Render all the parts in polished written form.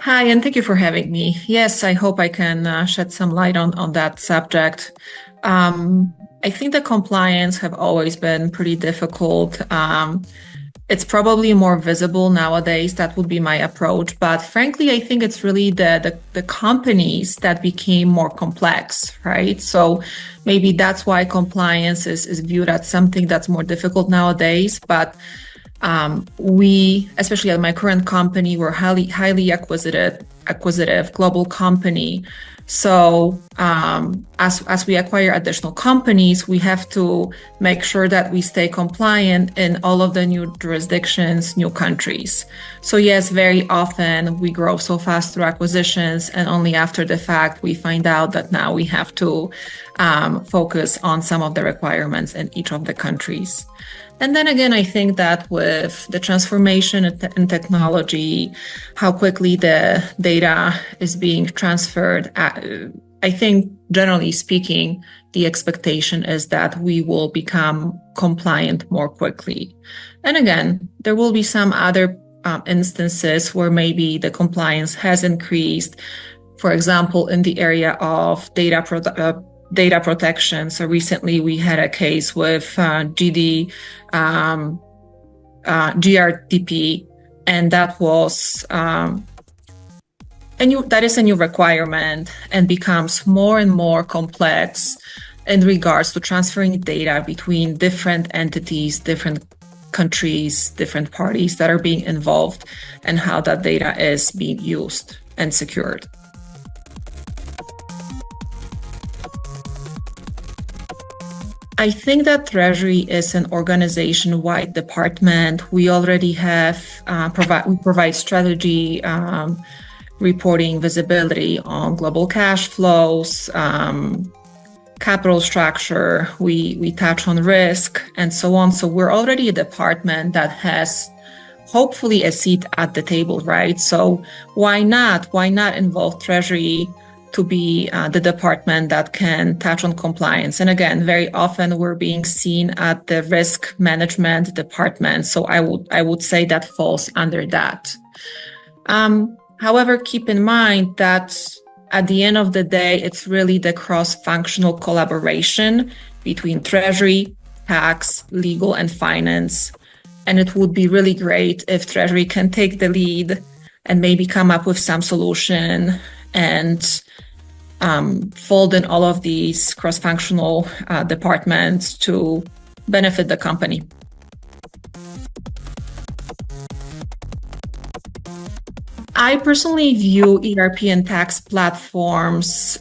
Hi, and thank you for having me. Yes, I hope I can shed some light on that subject. I think the compliance have always been pretty difficult. It's probably more visible nowadays. That would be my approach. But frankly, I think it's really the companies that became more complex, right? So maybe that's why compliance is viewed as something that's more difficult nowadays. But we, especially at my current company, we're highly acquisitive global company. So as we acquire additional companies, we have to make sure that we stay compliant in all of the new jurisdictions, new countries. So yes, very often we grow so fast through acquisitions, and only after the fact we find out that now we have to focus on some of the requirements in each of the countries. And then again, I think that with the transformation in technology, how quickly the data is being transferred, I think generally speaking, the expectation is that we will become compliant more quickly. And again, there will be some other instances where maybe the compliance has increased, for example, in the area of data protection. So recently we had a case with GRTP, and that was that is a new requirement and becomes more and more complex in regards to transferring data between different entities, different countries, different parties that are being involved, and how that data is being used and secured. I think that Treasury is an organization-wide department. We already have we provide strategy, reporting, visibility on global cash flows, capital structure. We touch on risk and so on. So we're already a department that has hopefully a seat at the table, right? So why not involve Treasury to be the department that can touch on compliance? And again, very often we're being seen at the risk management department. So I would say that falls under that. However, keep in mind that at the end of the day, it's really the cross-functional collaboration between Treasury, tax, legal, and finance. And it would be really great if Treasury can take the lead and maybe come up with some solution and fold in all of these cross-functional departments to benefit the company. I personally view ERP and tax platforms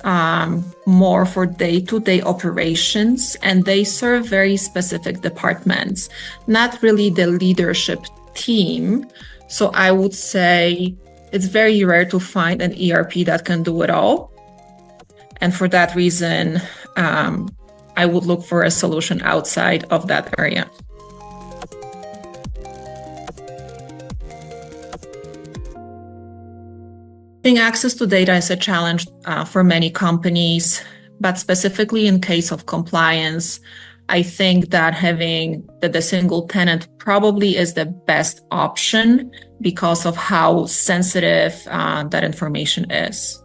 more for day-to-day operations, and they serve very specific departments, not really the leadership team. So I would say it's very rare to find an ERP that can do it all. And for that reason, I would look for a solution outside of that area. Having access to data is a challenge for many companies, but specifically in case of compliance, I think that having the single tenant probably is the best option because of how sensitive that information is.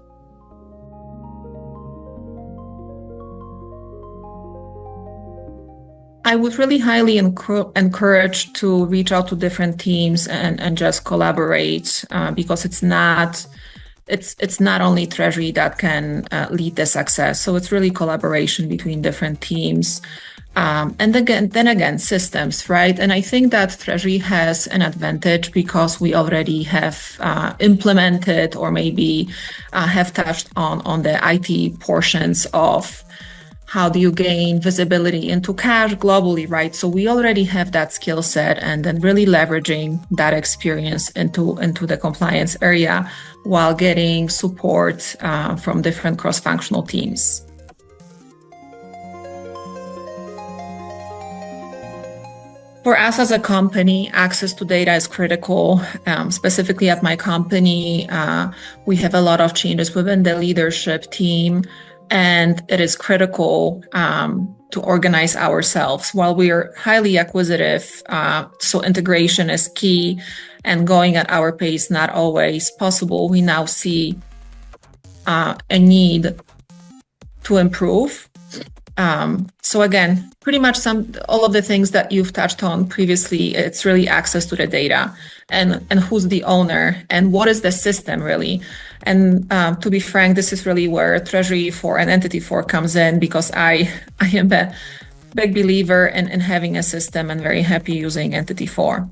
I would really highly encourage to reach out to different teams and just collaborate because it's not only Treasury that can lead the success. So it's really collaboration between different teams. And then again, systems, right? And I think that Treasury has an advantage because we already have implemented or maybe have touched on the IT portions of how do you gain visibility into cash globally, right? So we already have that skill set, and then really leveraging that experience into the compliance area while getting support from different cross-functional teams. For us as a company, access to data is critical. Specifically at my company, we have a lot of changes within the leadership team, and it is critical to organize ourselves. While we are highly acquisitive, so integration is key, and going at our pace not always possible. We now see a need to improve. So again, pretty much all of the things that you've touched on previously, it's really access to the data and who's the owner and what is the system really. And to be frank, this is really where Treasury 4 and Entity 4 comes in, because I am a big believer in having a system and very happy using Entity 4.